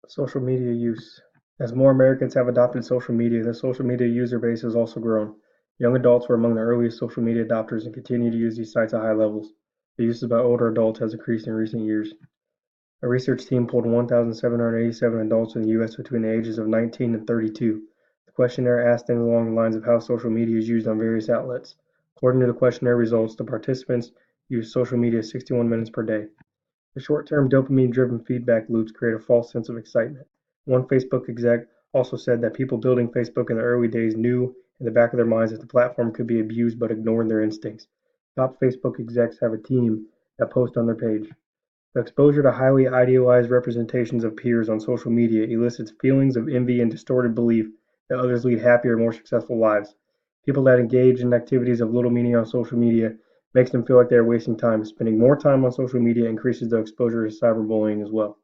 Social media use. As more Americans have adopted social media, the social media user base has also grown. Young adults were among the earliest social media adopters and continue to use these sites at high levels. The use by older adults has increased in recent years. A research team polled 1,787 adults in the U.S. between the ages of 19 and 32. The questionnaire asked things along the lines of how social media is used on various outlets. According to the questionnaire results, the participants used social media 61 minutes per day. The short-term dopamine-driven feedback loops create a false sense of excitement. One Facebook exec also said that people building Facebook in the early days knew in the back of their minds that the platform could be abused but ignored their instincts. Top Facebook execs have a team that post on their page. The exposure to highly idealized representations of peers on social media elicits feelings of envy and distorted belief that others lead happier, more successful lives. People that engage in activities of little meaning on social media makes them feel like they are wasting time. Spending more time on social media increases the exposure to cyberbullying as well.